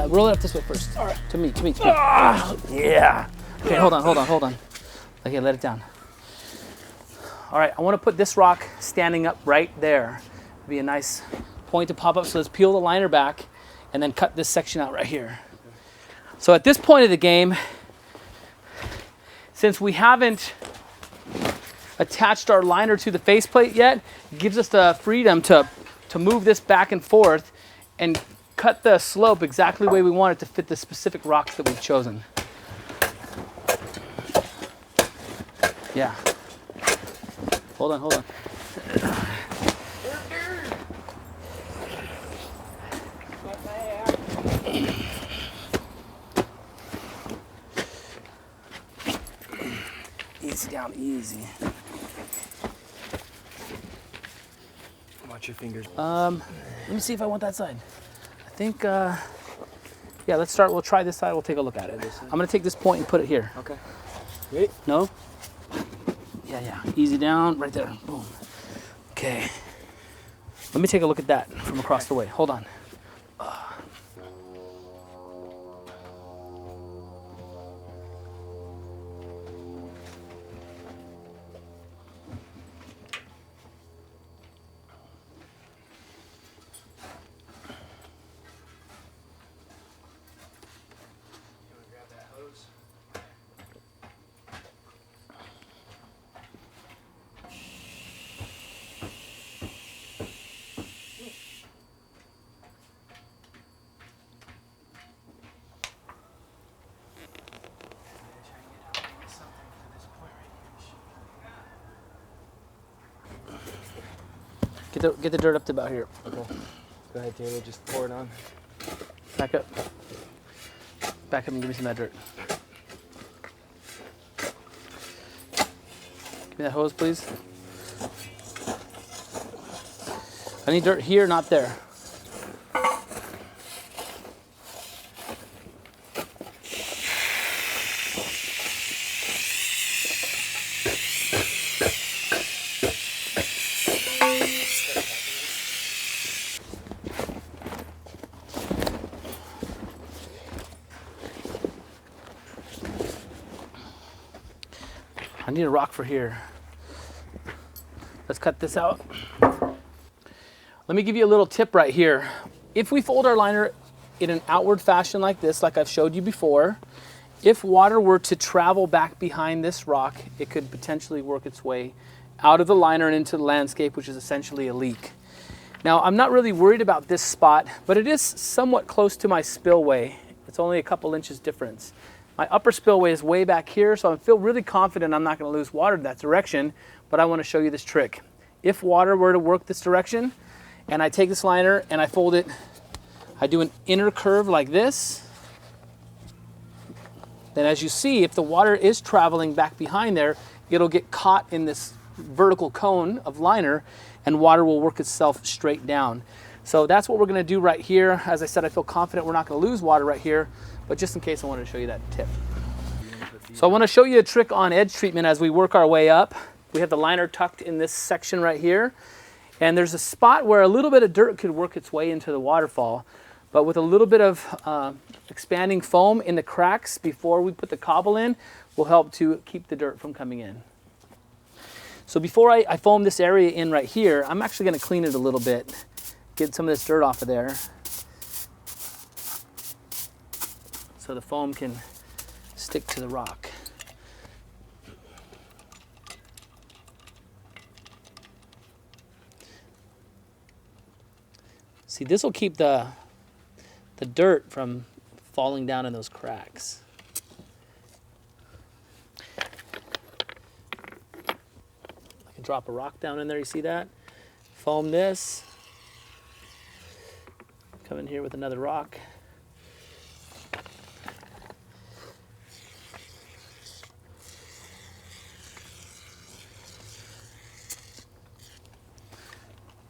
Roll it up this way first. All right. To me. Yeah. Okay, hold on. Okay, let it down. All right, I want to put this rock standing up right there. It'd be a nice point to pop up. So let's peel the liner back and then cut this section out right here. So at this point of the game, since we haven't attached our liner to the faceplate yet, it gives us the freedom to move this back and forth and cut the slope exactly the way we want it to fit the specific rocks that we've chosen. Yeah. Hold on. Easy down, easy. Watch your fingers. Let me see if I want that side. I think, yeah, let's start. We'll try this side. We'll take a look at it. I'm going to take this point and put it here. Okay. Ready? No? Yeah. Easy down, right there. Boom. Okay. Let me take a look at that from across the way. Hold on. Get the dirt up to about here. Okay. Go ahead, Taylor. Just pour it on. Back up. Back up and give me some of that dirt. Give me that hose, please. I need dirt here, not there. I need a rock for here. Let's cut this out. Let me give you a little tip right here. If we fold our liner in an outward fashion like this, like I've showed you before, if water were to travel back behind this rock, it could potentially work its way out of the liner and into the landscape, which is essentially a leak. Now, I'm not really worried about this spot, but it is somewhat close to my spillway. It's only a couple inches difference. My upper spillway is way back here, so I feel really confident I'm not going to lose water in that direction, but I want to show you this trick. If water were to work this direction, and I take this liner and I fold it, I do an inner curve like this, then as you see, if the water is traveling back behind there, it'll get caught in this vertical cone of liner, and water will work itself straight down. So that's what we're going to do right here. As I said, I feel confident we're not going to lose water right here, but just in case, I wanted to show you that tip. So I want to show you a trick on edge treatment as we work our way up. We have the liner tucked in this section right here, and there's a spot where a little bit of dirt could work its way into the waterfall, but with a little bit of expanding foam in the cracks before we put the cobble in will help to keep the dirt from coming in. So before I foam this area in right here, I'm actually going to clean it a little bit, get some of this dirt off of there, so the foam can stick to the rock. See, this will keep the dirt from falling down in those cracks. I can drop a rock down in there, you see that? Foam this. Come in here with another rock.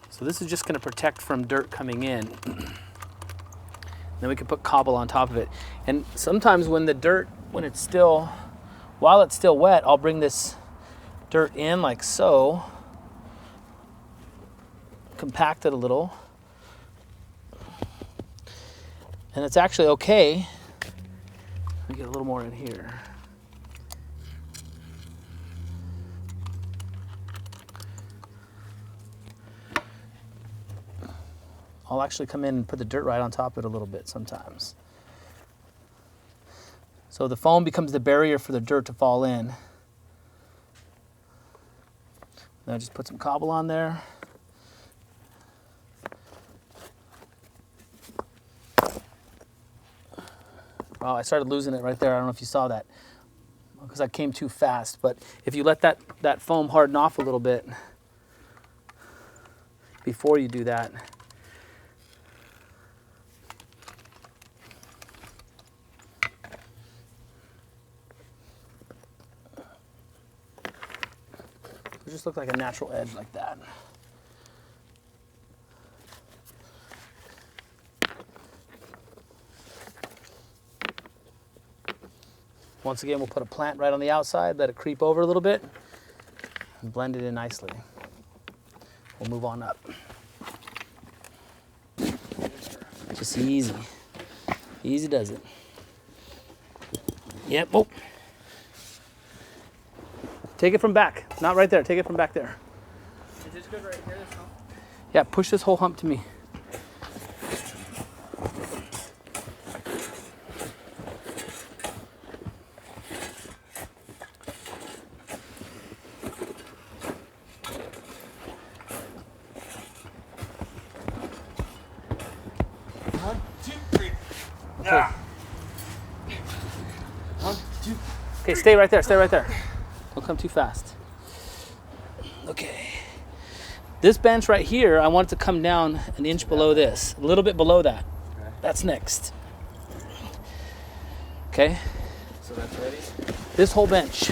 So this is just going to protect from dirt coming in. Then we can put cobble on top of it. And sometimes when the dirt, while it's still wet, I'll bring this dirt in like so, compact it a little, And it's actually okay. Let me get a little more in here. I'll actually come in and put the dirt right on top of it a little bit sometimes. So the foam becomes the barrier for the dirt to fall in. Then I just put some cobble on there. Oh, I started losing it right there. I don't know if you saw that because I came too fast. But if you let that foam harden off a little bit before you do that, it just look like a natural edge like that. Once again, we'll put a plant right on the outside, let it creep over a little bit, and blend it in nicely. We'll move on up. Just easy. Easy does it. Yep. Oh. Take it from back. Not right there. Take it from back there. Is this good right here, this hump? Yeah, push this whole hump to me. One, two, three. Okay. One, two. Okay, stay right there. Stay right there. Don't come too fast. Okay. This bench right here, I want it to come down an inch below this, a little bit below that. Okay. That's next. Okay. So that's ready? This whole bench.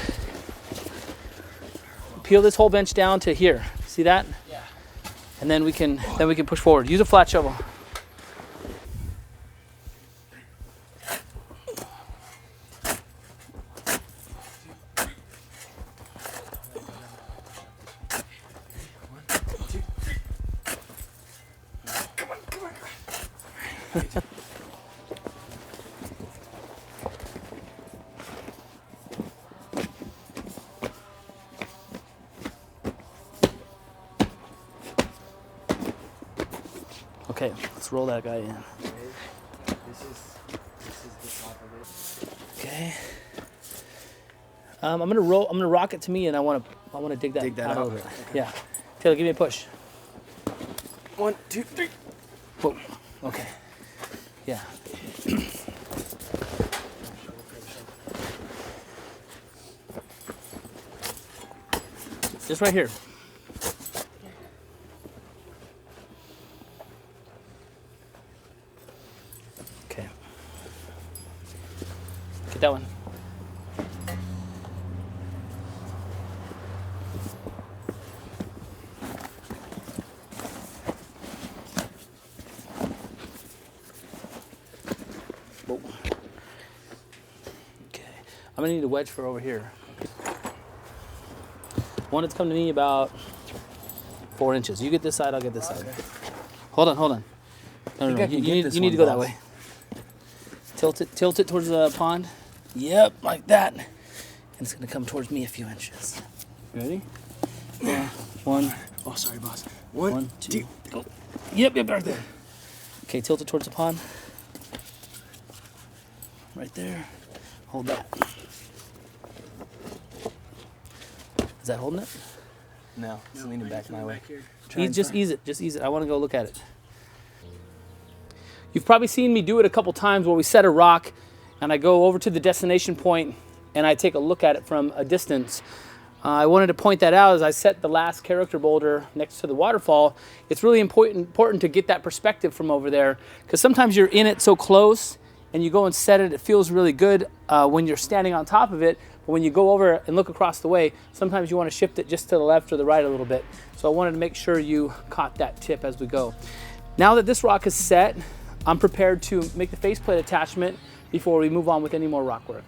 Peel this whole bench down to here. See that? Yeah. And then we can push forward. Use a flat shovel. Okay, let's roll that guy in. This is the top of it. Okay. I'm gonna rock it to me, and I wanna dig that, Dig that out a out? little bit. Yeah. Taylor, give me a push. One, two, three. Boom. Okay. Yeah. Just right here. Okay. Get that one. Whoa. Okay. I'm gonna need a wedge for over here. One that's come to me about 4 inches. You get this side, I'll get this side. Hold on. No, think I can You get need, this you need to one, go that boss. way. Tilt it towards the pond. Yep, like that. And it's gonna come towards me a few inches. Ready? Yeah. One. Oh, sorry, boss. One, two. Go. Yep, right there. Okay, tilt it towards the pond. Right there. Hold that. Is that holding it? No, it's leaning back my way. Just ease it. I want to go look at it. You've probably seen me do it a couple times where we set a rock and I go over to the destination point and I take a look at it from a distance. I wanted to point that out as I set the last character boulder next to the waterfall. It's really important to get that perspective from over there, because sometimes you're in it so close and you go and set it, it feels really good when you're standing on top of it. But when you go over and look across the way, sometimes you want to shift it just to the left or the right a little bit. So I wanted to make sure you caught that tip as we go. Now that this rock is set, I'm prepared to make the faceplate attachment before we move on with any more rock work.